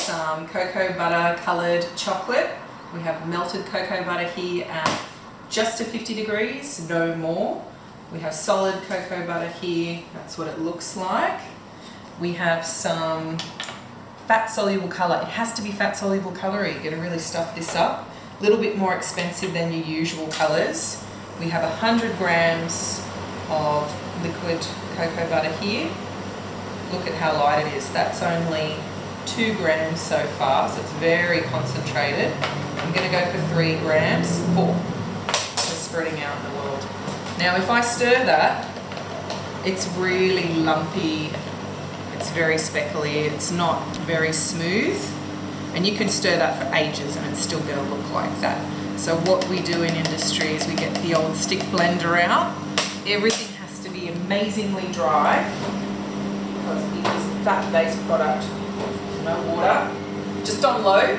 some cocoa butter coloured chocolate. We have melted cocoa butter here at just to 50 degrees, no more. We have solid cocoa butter here, that's what it looks like. We have some fat soluble colour. It has to be fat soluble colour, you're going to really stuff this up. A little bit more expensive than your usual colours. We have 100 grams of liquid cocoa butter here. Look at how light it is. That's only 2 grams so far, so it's very concentrated. I'm going to go for 3 grams, 4. We're spreading out in the world. Now if I stir that, it's really lumpy, it's very speckly, it's not very smooth, and you can stir that for ages and it's still going to look like that. So what we do in industry is we get the old stick blender out. Everything has to be amazingly dry because it is a fat-based product, no water, just on low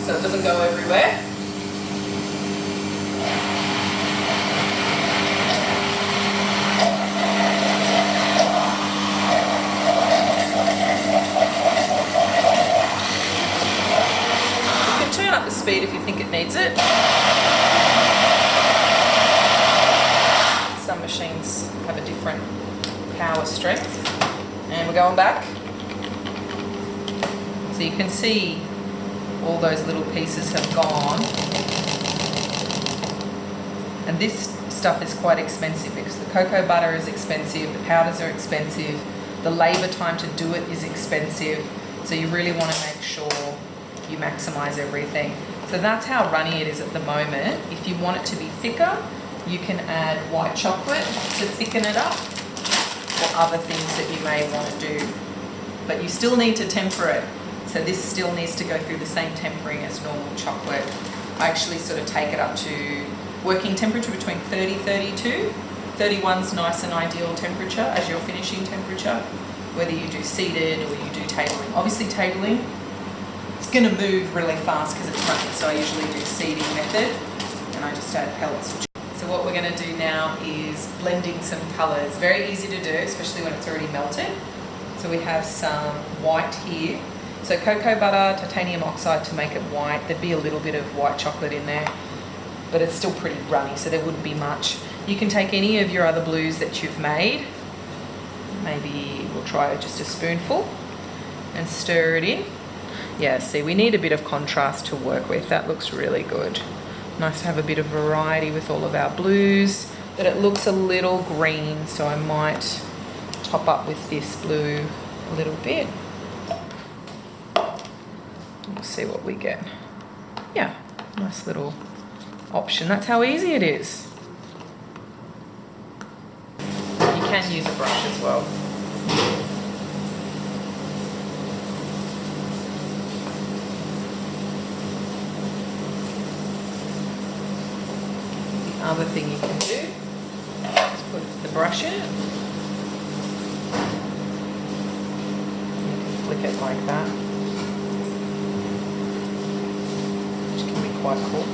so it doesn't go everywhere. Turn up the speed if you think it needs it. Some machines have a different power strength. And we're going back. So you can see all those little pieces have gone. And this stuff is quite expensive because the cocoa butter is expensive, the powders are expensive, the labour time to do it is expensive. So you really want to make sure you maximise everything. So that's how runny it is at the moment. If you want it to be thicker, you can add white chocolate to thicken it up, or other things that you may want to do. But you still need to temper it. So this still needs to go through the same tempering as normal chocolate. I actually sort of take it up to working temperature between 30-32. 31's nice and ideal temperature as your finishing temperature, whether you do seated or you do tabling. Obviously tabling, it's going to move really fast because it's running, so I usually do seeding method and I just add pellets. So what we're going to do now is blending some colours. Very easy to do, especially when it's already melted. So we have some white here. So cocoa butter, titanium oxide to make it white. There'd be a little bit of white chocolate in there, but it's still pretty runny, so there wouldn't be much. You can take any of your other blues that you've made. Maybe we'll try just a spoonful and stir it in. Yeah, see, we need a bit of contrast to work with. That looks really good. Nice to have a bit of variety with all of our blues, but it looks a little green, so I might top up with this blue a little bit. We'll see what we get. Yeah, nice little option. That's how easy it is. You can use a brush as well. Other thing you can do is put the brush in it. You can flick it like that, which can be quite cool.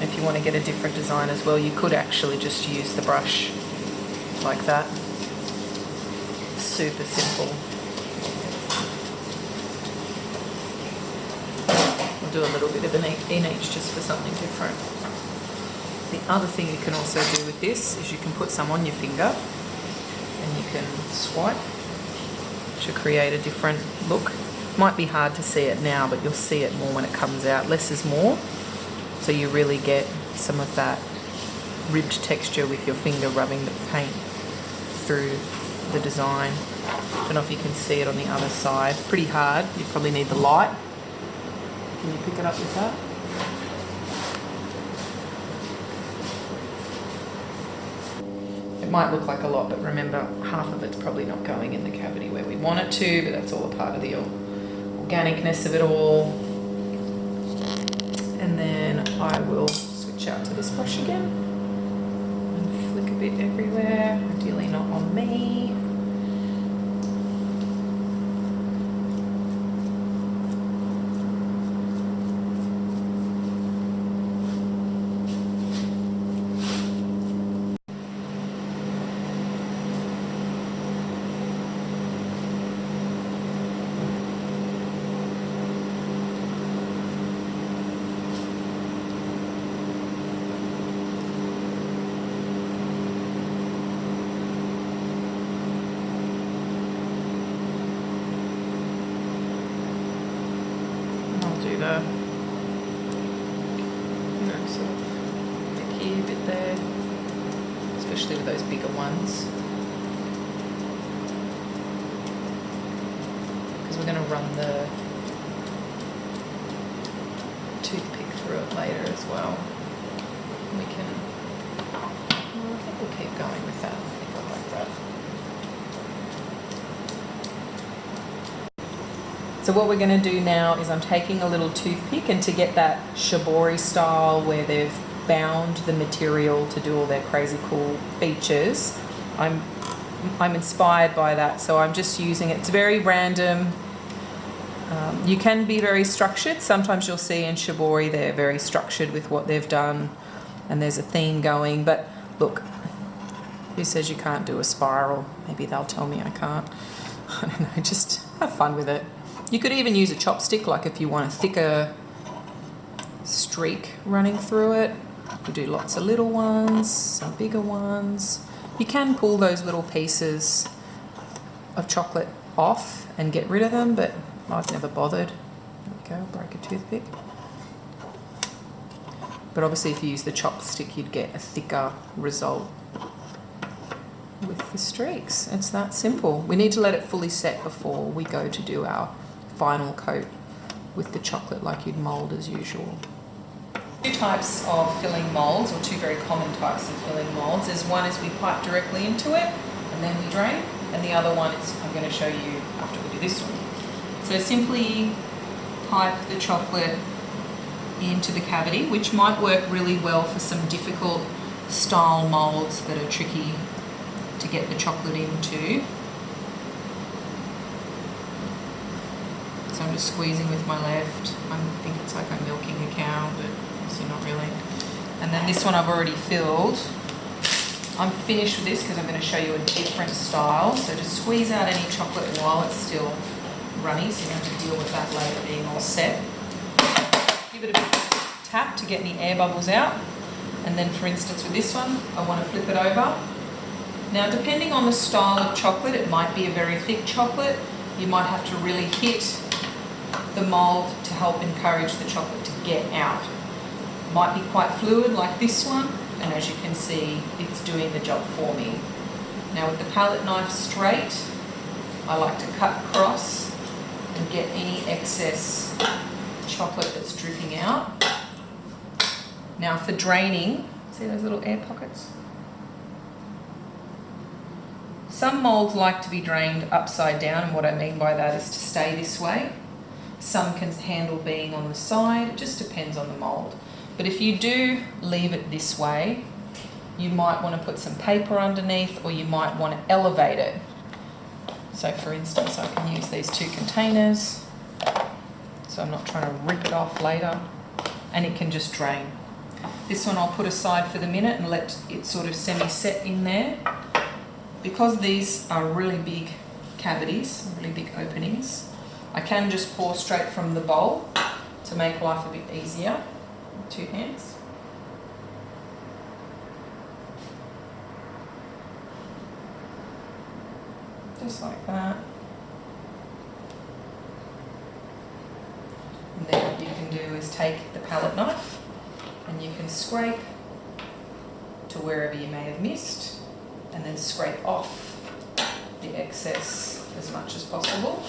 If you want to get a different design as well, you could actually just use the brush like that. It's super simple. We'll do a little bit of in each just for something different. The other thing you can also do with this is you can put some on your finger and you can swipe to create a different look. Might be hard to see it now, but you'll see it more when it comes out. Less is more. So you really get some of that ribbed texture with your finger rubbing the paint through the design. Don't know if you can see it on the other side. Pretty hard. You probably need the light. Can you pick it up with that? It might look like a lot, but remember, half of it's probably not going in the cavity where we want it to, but that's all a part of the organicness of it all. And then I will switch out to this brush again and flick a bit everywhere, ideally not on me. a, you know, sort of bit here, bit there, especially with those bigger ones. Because we're going to run the toothpick through it later as well. We can, well, I think we'll keep going with that. I think I like that. So what we're going to do now is I'm taking a little toothpick, and to get that Shibori-style where they've bound the material to do all their crazy cool features, I'm inspired by that, so I'm just using it. It's very random. You can be very structured. Sometimes you'll see in Shibori they're very structured with what they've done and there's a theme going, but look, who says you can't do a spiral? Maybe they'll tell me I can't. I don't know, just have fun with it. You could even use a chopstick, like if you want a thicker streak running through it. You could do lots of little ones, some bigger ones. You can pull those little pieces of chocolate off and get rid of them, but I've never bothered. There we go, break a toothpick. But obviously if you use the chopstick, you'd get a thicker result with the streaks. It's that simple. We need to let it fully set before we go to do our final coat with the chocolate like you'd mould as usual. Two types of filling moulds, or two very common types of filling moulds. There's one is we pipe directly into it and then we drain, and the other one is I'm going to show you after we do this one. So simply pipe the chocolate into the cavity, which might work really well for some difficult style moulds that are tricky to get the chocolate into. So I'm just squeezing with my left. I think it's like I'm milking a cow, but obviously not really. And then this one I've already filled. I'm finished with this because I'm going to show you a different style. So just squeeze out any chocolate while it's still runny, so you don't have to deal with that later being all set. Give it a bit of a tap to get any air bubbles out. And then for instance with this one, I want to flip it over. Now depending on the style of chocolate, it might be a very thick chocolate. You might have to really hit the mould to help encourage the chocolate to get out. Might be quite fluid like this one, and as you can see, it's doing the job for me. Now with the palette knife straight, I like to cut across and get any excess chocolate that's dripping out. Now for draining, see those little air pockets? Some moulds like to be drained upside down, and what I mean by that is to stay this way. Some can handle being on the side, it just depends on the mould. But if you do leave it this way, you might want to put some paper underneath, or you might want to elevate it. So for instance, I can use these two containers, so I'm not trying to rip it off later, and it can just drain. This one I'll put aside for the minute and let it sort of semi-set in there. Because these are really big cavities, really big openings, I can just pour straight from the bowl to make life a bit easier with two hands. Just like that. And then what you can do is take the palette knife and you can scrape to wherever you may have missed, and then scrape off the excess as much as possible.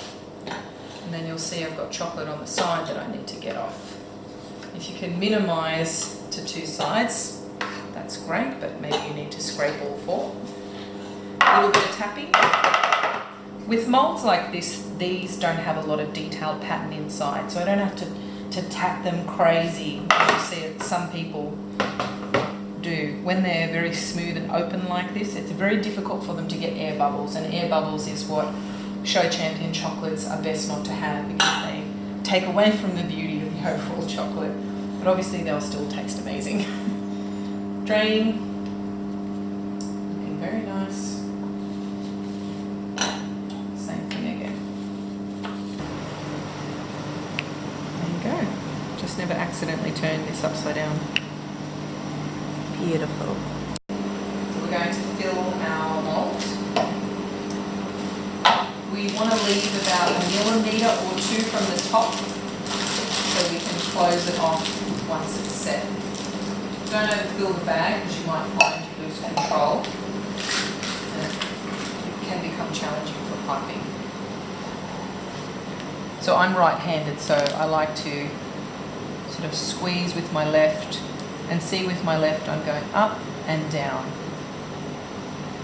And then you'll see I've got chocolate on the side that I need to get off. If you can minimise to two sides, that's great, but maybe you need to scrape all four. A little bit of tapping. With moulds like this, these don't have a lot of detailed pattern inside, so I don't have to tap them crazy, as you see it, some people do. When they're very smooth and open like this, it's very difficult for them to get air bubbles, and air bubbles is what show champion chocolates are best not to have, because they take away from the beauty of the overall chocolate, but obviously they'll still taste amazing. Drain, looking very nice. Same thing again. There you go. Just never accidentally turn this upside down. Beautiful. So we're going to fill our mould. We want to leave about 1 millimetre or 2 from the top, so so we can close it off once it's set. Don't overfill the bag because you might find you lose control. And it can become challenging for piping. So I'm right-handed, so I like to sort of squeeze with my left, and see with my left I'm going up and down.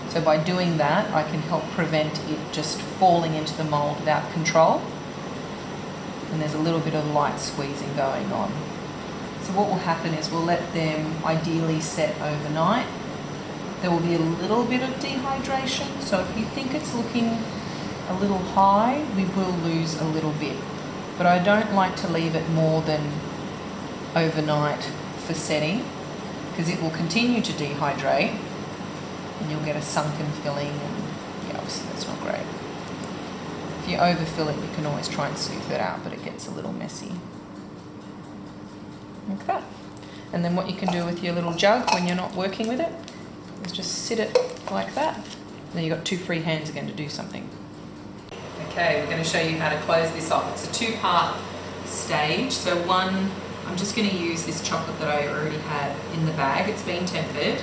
So by doing that, I can help prevent it just falling into the mould without control. And there's a little bit of light squeezing going on. So what will happen is we'll let them ideally set overnight. There will be a little bit of dehydration, so if you think it's looking a little high, we will lose a little bit. But I don't like to leave it more than overnight for setting, because it will continue to dehydrate and you'll get a sunken filling, and yeah, obviously that's not great. If you overfill it, you can always try and smooth it out, but it gets a little messy. Like that. And then what you can do with your little jug when you're not working with it is just sit it like that. Then you've got 2 free hands again to do something. Okay, we're going to show you how to close this off. It's a 2-part stage. So one, I'm just going to use this chocolate that I already had in the bag. It's been tempered.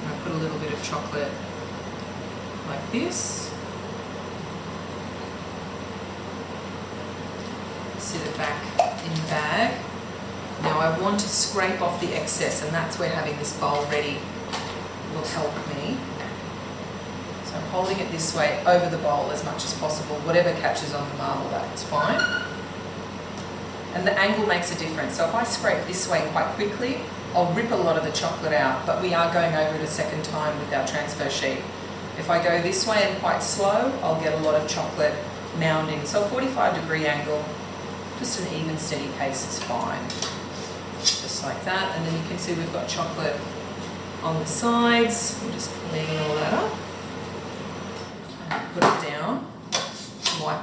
And I put a little bit of chocolate like this. Sit it back in the bag. Now I want to scrape off the excess, and that's where having this bowl ready will help me. So I'm holding it this way over the bowl as much as possible. Whatever catches on the marble, that's fine. And the angle makes a difference. So if I scrape this way quite quickly, I'll rip a lot of the chocolate out, but we are going over it a second time with our transfer sheet. If I go this way and quite slow, I'll get a lot of chocolate mounding. So a 45-degree angle, just an even steady pace is fine. Just like that, and then you can see we've got chocolate on the sides. We're just cleaning all that up. And put it down, wipe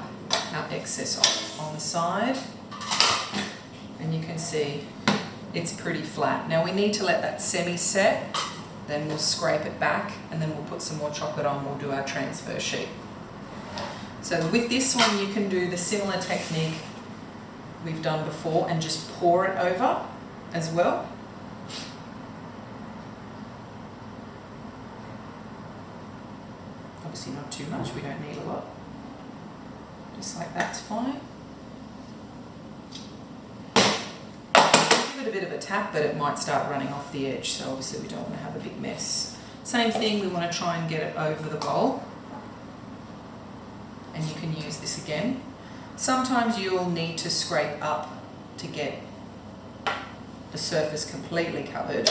our excess off on the side. And you can see it's pretty flat. Now we need to let that semi-set, then we'll scrape it back, and then we'll put some more chocolate on, we'll do our transfer sheet. So with this one you can do the similar technique we've done before and just pour it over as well. Obviously not too much, we don't need a lot. Just like that's fine. Give it a bit of a tap, but it might start running off the edge, so obviously we don't want to have a big mess. Same thing, we want to try and get it over the bowl. And you can use this again. Sometimes you'll need to scrape up to get the surface completely covered.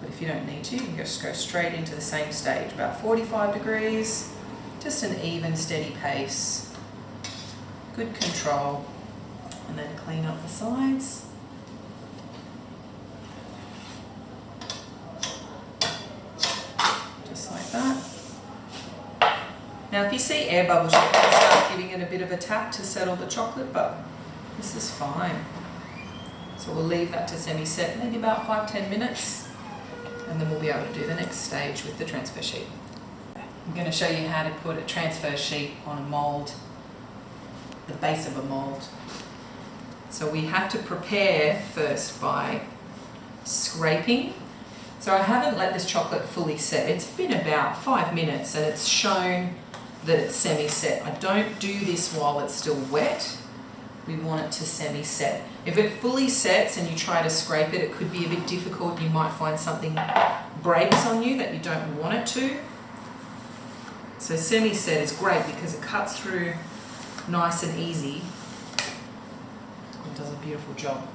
But if you don't need to, you can just go straight into the same stage, about 45 degrees, just an even, steady pace, good control, and then clean up the sides. Just like that. Now if you see air bubbles, you can start giving it a bit of a tap to settle the chocolate, but this is fine. So we'll leave that to semi-set, maybe about 5-10 minutes, and then we'll be able to do the next stage with the transfer sheet. I'm going to show you how to put a transfer sheet on a mould, the base of a mould. So we have to prepare first by scraping. So I haven't let this chocolate fully set. It's been about 5 minutes and it's shown that it's semi-set. I don't do this while it's still wet. We want it to semi-set. If it fully sets and you try to scrape it, it could be a bit difficult. You might find something breaks on you that you don't want it to. So semi-set is great because it cuts through nice and easy. It does a beautiful job.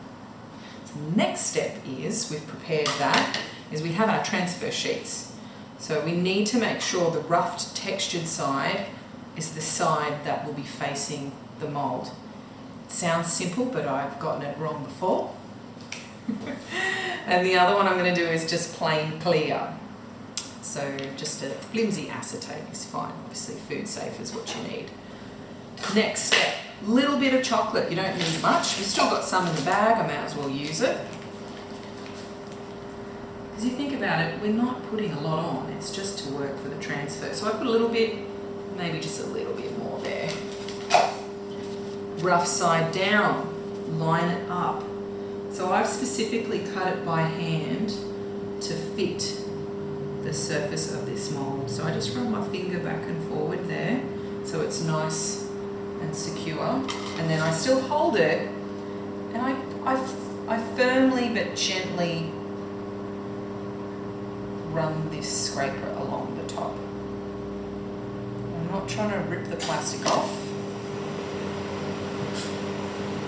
So the next step is, we've prepared that, is we have our transfer sheets. So we need to make sure the roughed textured side is the side that will be facing the mould. It sounds simple, but I've gotten it wrong before. And the other one I'm going to do is just plain clear. So just a flimsy acetate is fine. Obviously food safe is what you need. Next step, little bit of chocolate. You don't need much. We've still got some in the bag, I may as well use it. Because you think about it, we're not putting a lot on, it's just to work for the transfer. So I put a little bit, maybe just a little bit more there. rough side down, line it up. So I've specifically cut it by hand to fit the surface of this mold. So I just run my finger back and forward there so it's nice and secure, and then I still hold it, and I firmly but gently run this scraper along the top. I'm not trying to rip the plastic off,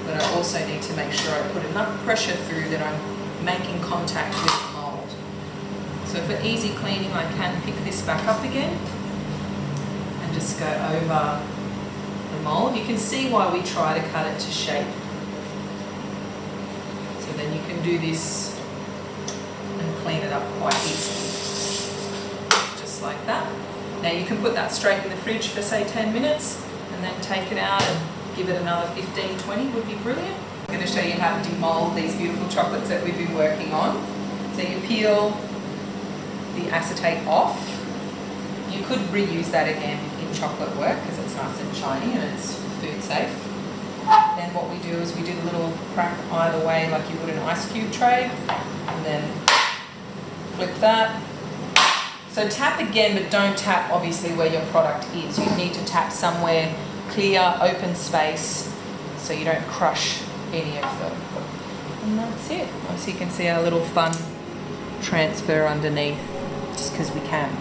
but I also need to make sure I put enough pressure through that I'm making contact with the mold. So for easy cleaning, I can pick this back up again and just go over the mold. You can see why we try to cut it to shape. So then you can do this and clean it up quite easily. Just like that. Now you can put that straight in the fridge for say 10 minutes and then take it out and give it another 15-20 would be brilliant. I'm going to show you how to demold these beautiful chocolates that we've been working on. So you peel the acetate off. You could reuse that again in chocolate work because it's nice and shiny and it's food safe. Then what we do is we do the little crack either way like you would an ice cube tray, and then flip that. So tap again, but don't tap obviously where your product is. You need to tap somewhere clear, open space so you don't crush any of them. And that's it. So you can see our little fun transfer underneath just because we can.